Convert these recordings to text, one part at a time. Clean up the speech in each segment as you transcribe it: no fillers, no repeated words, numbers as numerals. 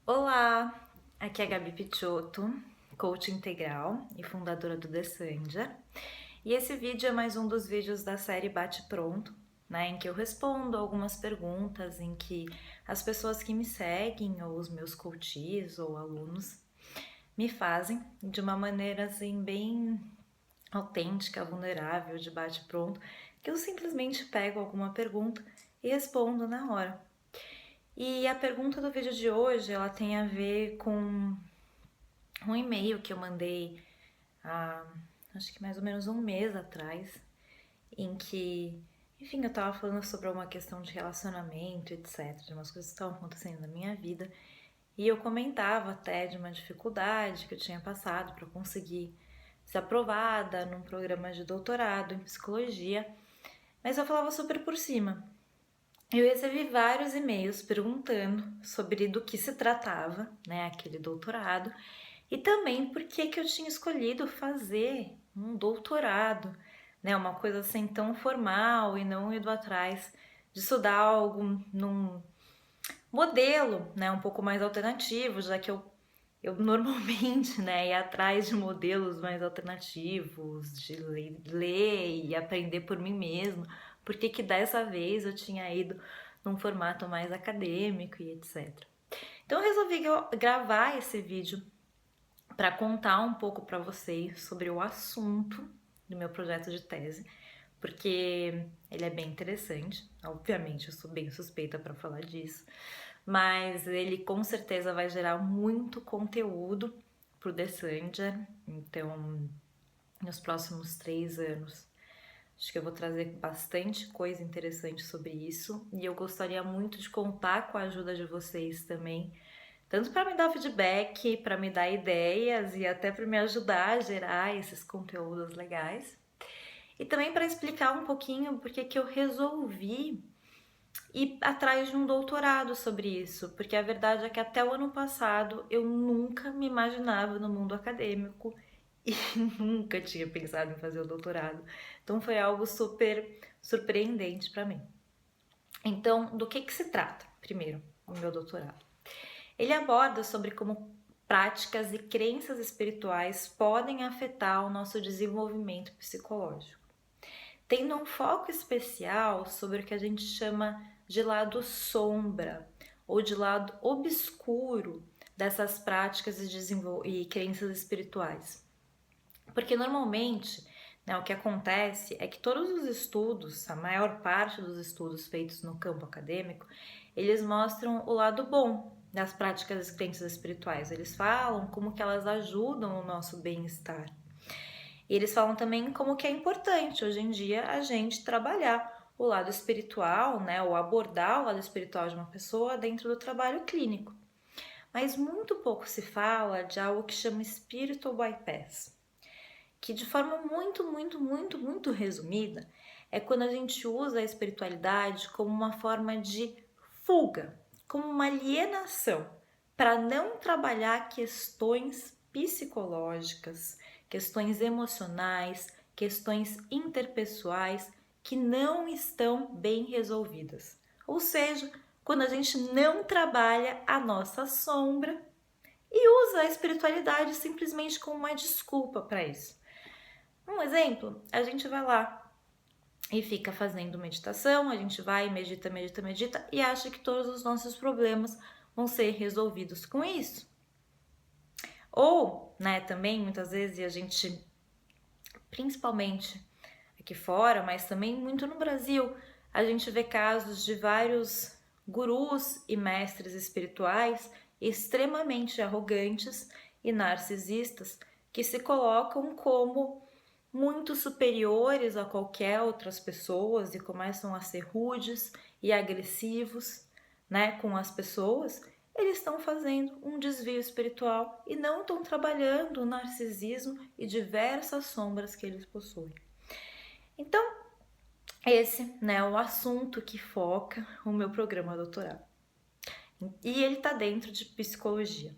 Olá, aqui é a Gabi Picciotto, coach integral e fundadora do The Sanja. E esse vídeo é mais um dos vídeos da série Bate Pronto, né, em que eu respondo algumas perguntas em que as pessoas que me seguem, ou os meus coaches ou alunos, me fazem de uma maneira assim bem autêntica, vulnerável, de bate pronto, que eu simplesmente pego alguma pergunta e respondo na hora. E a pergunta do vídeo de hoje, ela tem a ver com um e-mail que eu mandei há, acho que mais ou menos um mês atrás, em que, enfim, eu tava falando sobre uma questão de relacionamento, etc, de umas coisas que estavam acontecendo na minha vida, e eu comentava até de uma dificuldade que eu tinha passado para conseguir ser aprovada num programa de doutorado em psicologia, mas eu falava super por cima. Eu recebi vários e-mails perguntando sobre do que se tratava, né, aquele doutorado, e também por que eu tinha escolhido fazer um doutorado, né, uma coisa assim tão formal e não ido atrás de estudar algo num modelo, né, um pouco mais alternativo, já que eu normalmente, né, ia atrás de modelos mais alternativos, de ler e aprender por mim mesma, porque que dessa vez eu tinha ido num formato mais acadêmico e etc. Então eu resolvi gravar esse vídeo para contar um pouco para vocês sobre o assunto do meu projeto de tese, porque ele é bem interessante. Obviamente, eu sou bem suspeita para falar disso, mas ele com certeza vai gerar muito conteúdo pro The Sanja. Então, nos próximos 3 anos, acho que eu vou trazer bastante coisa interessante sobre isso e eu gostaria muito de contar com a ajuda de vocês também, tanto para me dar feedback, para me dar ideias e até para me ajudar a gerar esses conteúdos legais. E também para explicar um pouquinho porque que eu resolvi ir atrás de um doutorado sobre isso, porque a verdade é que até o ano passado eu nunca me imaginava no mundo acadêmico e nunca tinha pensado em fazer o doutorado. Então foi algo super surpreendente para mim. Então, do que se trata? Primeiro, o meu doutorado. Ele aborda sobre como práticas e crenças espirituais podem afetar o nosso desenvolvimento psicológico, tendo um foco especial sobre o que a gente chama de lado sombra ou de lado obscuro dessas práticas e crenças espirituais. Porque normalmente, né, o que acontece é que todos os estudos, a maior parte dos estudos feitos no campo acadêmico, eles mostram o lado bom das práticas e crenças espirituais. Eles falam como que elas ajudam o nosso bem-estar. E eles falam também como que é importante hoje em dia a gente trabalhar o lado espiritual, né, ou abordar o lado espiritual de uma pessoa dentro do trabalho clínico. Mas muito pouco se fala de algo que chama spiritual bypass, que de forma muito resumida é quando a gente usa a espiritualidade como uma forma de fuga, como uma alienação, para não trabalhar questões psicológicas, questões emocionais, questões interpessoais que não estão bem resolvidas. Ou seja, quando a gente não trabalha a nossa sombra e usa a espiritualidade simplesmente como uma desculpa para isso. Um exemplo, a gente vai lá e fica fazendo meditação, a gente vai, medita e acha que todos os nossos problemas vão ser resolvidos com isso. Ou, né, também muitas vezes a gente, principalmente aqui fora, mas também muito no Brasil, a gente vê casos de vários gurus e mestres espirituais extremamente arrogantes e narcisistas que se colocam como muito superiores a qualquer outras pessoas e começam a ser rudes e agressivos, né, com as pessoas. Eles estão fazendo um desvio espiritual e não estão trabalhando o narcisismo e diversas sombras que eles possuem. Então, esse, né, é o assunto que foca o meu programa doutorado. E ele está dentro de psicologia.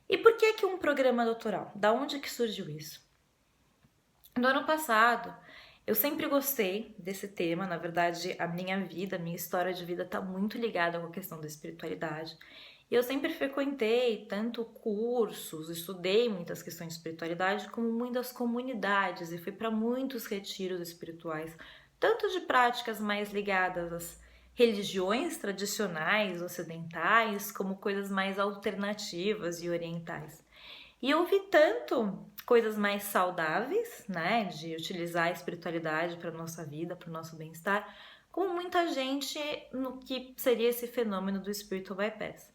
E por que um programa doutoral? Da onde que surgiu isso? No ano passado, Eu sempre gostei desse tema, na verdade, a minha vida, a minha história de vida está muito ligada com a questão da espiritualidade. E eu sempre frequentei tanto cursos, estudei muitas questões de espiritualidade, como muitas comunidades e fui para muitos retiros espirituais, tanto de práticas mais ligadas às religiões tradicionais ocidentais, como coisas mais alternativas e orientais. E eu vi tanto coisas mais saudáveis, né, de utilizar a espiritualidade para nossa vida, para o nosso bem-estar, como muita gente no que seria esse fenômeno do spiritual bypass.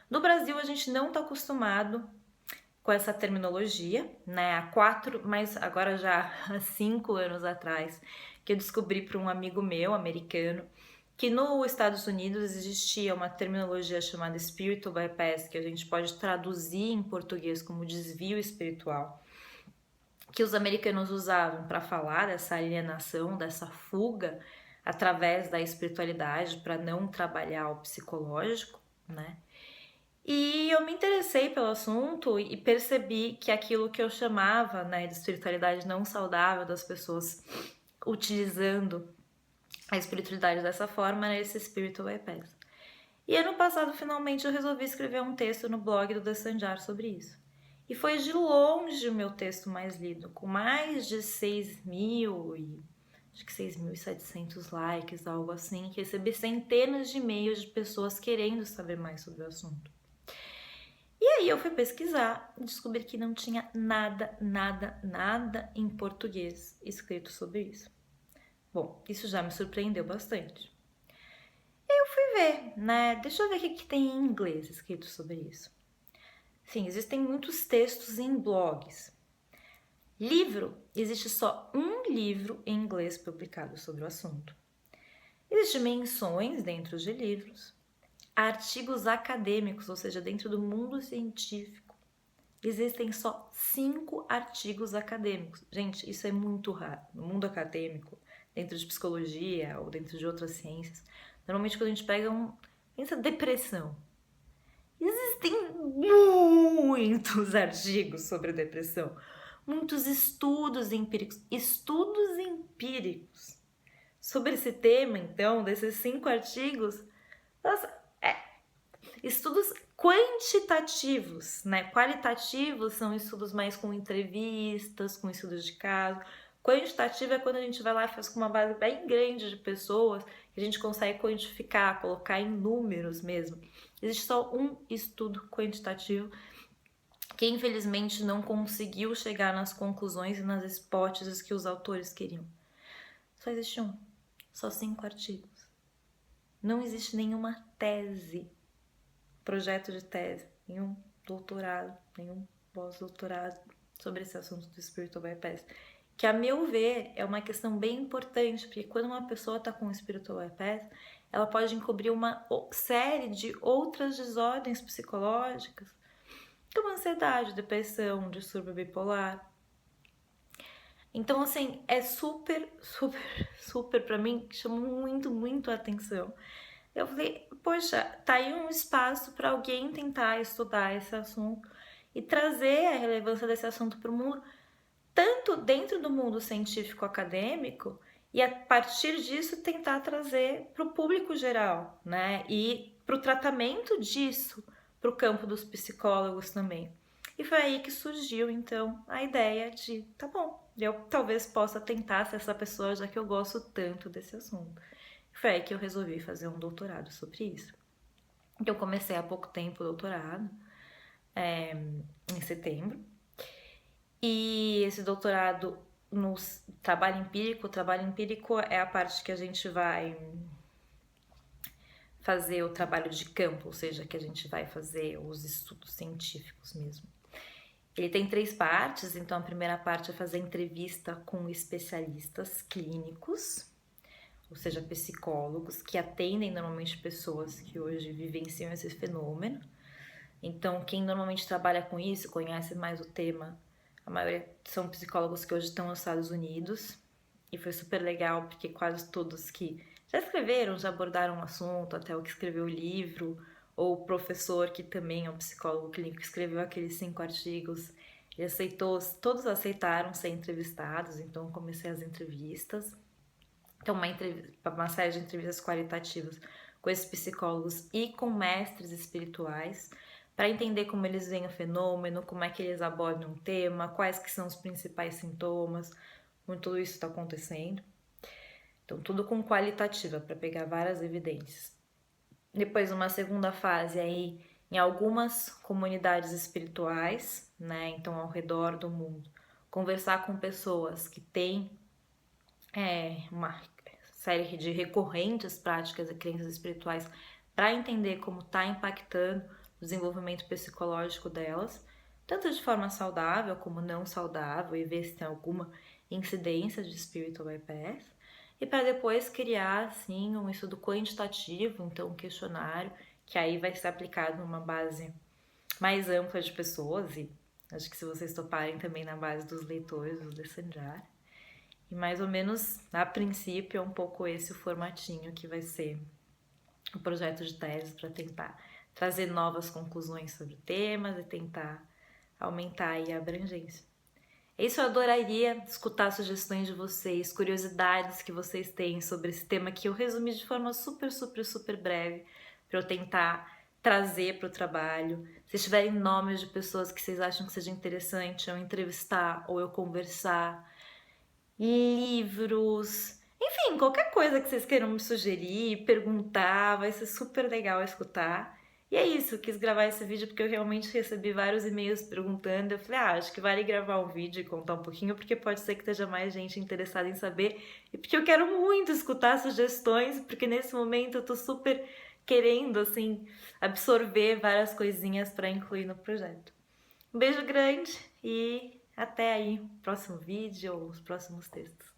No Brasil a gente não está acostumado com essa terminologia, né? Mas agora já há 5 anos atrás, que eu descobri por um amigo meu, americano, que nos Estados Unidos existia uma terminologia chamada Spiritual Bypass, que a gente pode traduzir em português como desvio espiritual, que os americanos usavam para falar dessa alienação, dessa fuga através da espiritualidade para não trabalhar o psicológico, né? E eu me interessei pelo assunto e percebi que aquilo que eu chamava, né, de espiritualidade não saudável, das pessoas utilizando a espiritualidade dessa forma, era esse spiritual bypass. E ano passado, finalmente, eu resolvi escrever um texto no blog do The Sanjar sobre isso. E foi de longe o meu texto mais lido, com mais de 6.700 likes, algo assim, que recebi centenas de e-mails de pessoas querendo saber mais sobre o assunto. E aí eu fui pesquisar e descobri que não tinha nada em português escrito sobre isso. Bom, isso já me surpreendeu bastante. Eu fui ver, né? Deixa eu ver o que tem em inglês escrito sobre isso. Sim, existem muitos textos em blogs. Livro, existe só um livro em inglês publicado sobre o assunto. Existem menções dentro de livros, artigos acadêmicos, ou seja, dentro do mundo científico. Existem só 5 artigos acadêmicos. Gente, isso é muito raro. No mundo acadêmico, dentro de psicologia ou dentro de outras ciências, normalmente quando a gente pega pensa depressão. Existem muitos artigos sobre depressão. Muitos estudos empíricos. Sobre esse tema, então, desses 5 artigos, nossa, estudos quantitativos, né? Qualitativos são estudos mais com entrevistas, com estudos de caso. Quantitativo é quando a gente vai lá e faz com uma base bem grande de pessoas, que a gente consegue quantificar, colocar em números mesmo. Existe só um estudo quantitativo que infelizmente não conseguiu chegar nas conclusões e nas hipóteses que os autores queriam. Só existe um, só 5 artigos. Não existe nenhuma tese, projeto de tese, nenhum doutorado, nenhum pós-doutorado sobre esse assunto do spiritual bypass, que a meu ver é uma questão bem importante, porque quando uma pessoa está com spiritual bypass, ela pode encobrir uma série de outras desordens psicológicas, como ansiedade, depressão, distúrbio bipolar. Então, assim, é super pra mim, chama muito a atenção. Eu falei, poxa, tá aí um espaço para alguém tentar estudar esse assunto e trazer a relevância desse assunto para o mundo, tanto dentro do mundo científico acadêmico, e a partir disso tentar trazer para o público geral, né? E para o tratamento disso, para o campo dos psicólogos também. E foi aí que surgiu, então, a ideia de, tá bom, eu talvez possa tentar ser essa pessoa, já que eu gosto tanto desse assunto. Foi aí que eu resolvi fazer um doutorado sobre isso. Eu comecei há pouco tempo o doutorado, em setembro. E esse doutorado no trabalho empírico é a parte que a gente vai fazer o trabalho de campo, ou seja, que a gente vai fazer os estudos científicos mesmo. Ele tem 3 partes, então a primeira parte é fazer entrevista com especialistas clínicos, ou seja, psicólogos que atendem normalmente pessoas que hoje vivenciam esse fenômeno. Então, quem normalmente trabalha com isso, conhece mais o tema, a maioria são psicólogos que hoje estão nos Estados Unidos. E foi super legal, porque quase todos que já escreveram, já abordaram o assunto, até o que escreveu o livro, ou o professor que também é um psicólogo clínico, escreveu aqueles 5 artigos, Ele aceitou, todos aceitaram ser entrevistados, então comecei as entrevistas. Então, uma série de entrevistas qualitativas com esses psicólogos e com mestres espirituais, para entender como eles veem o fenômeno, como é que eles abordam o tema, quais que são os principais sintomas, como tudo isso está acontecendo. Então, tudo com qualitativa, para pegar várias evidências. Depois, uma segunda fase aí, em algumas comunidades espirituais, né, então ao redor do mundo, conversar com pessoas que têm uma série de recorrentes práticas e crenças espirituais para entender como está impactando o desenvolvimento psicológico delas, tanto de forma saudável como não saudável, e ver se tem alguma incidência de spiritual bypass, e para depois criar assim um estudo quantitativo, então um questionário que aí vai ser aplicado numa base mais ampla de pessoas, e acho que se vocês toparem também na base dos leitores do Descendar. E mais ou menos, a princípio, é um pouco esse o formatinho que vai ser o projeto de tese, para tentar trazer novas conclusões sobre temas e tentar aumentar aí a abrangência. É isso, eu adoraria escutar sugestões de vocês, curiosidades que vocês têm sobre esse tema que eu resumi de forma super breve para eu tentar trazer para o trabalho. Se tiverem nomes de pessoas que vocês acham que seja interessante eu entrevistar ou eu conversar, livros, enfim, qualquer coisa que vocês queiram me sugerir, perguntar, vai ser super legal escutar. E é isso, eu quis gravar esse vídeo porque eu realmente recebi vários e-mails perguntando. Eu falei, acho que vale gravar um vídeo e contar um pouquinho, porque pode ser que esteja mais gente interessada em saber. E porque eu quero muito escutar sugestões, porque nesse momento eu tô super querendo, assim, absorver várias coisinhas para incluir no projeto. Um beijo grande e até aí, próximo vídeo ou os próximos textos.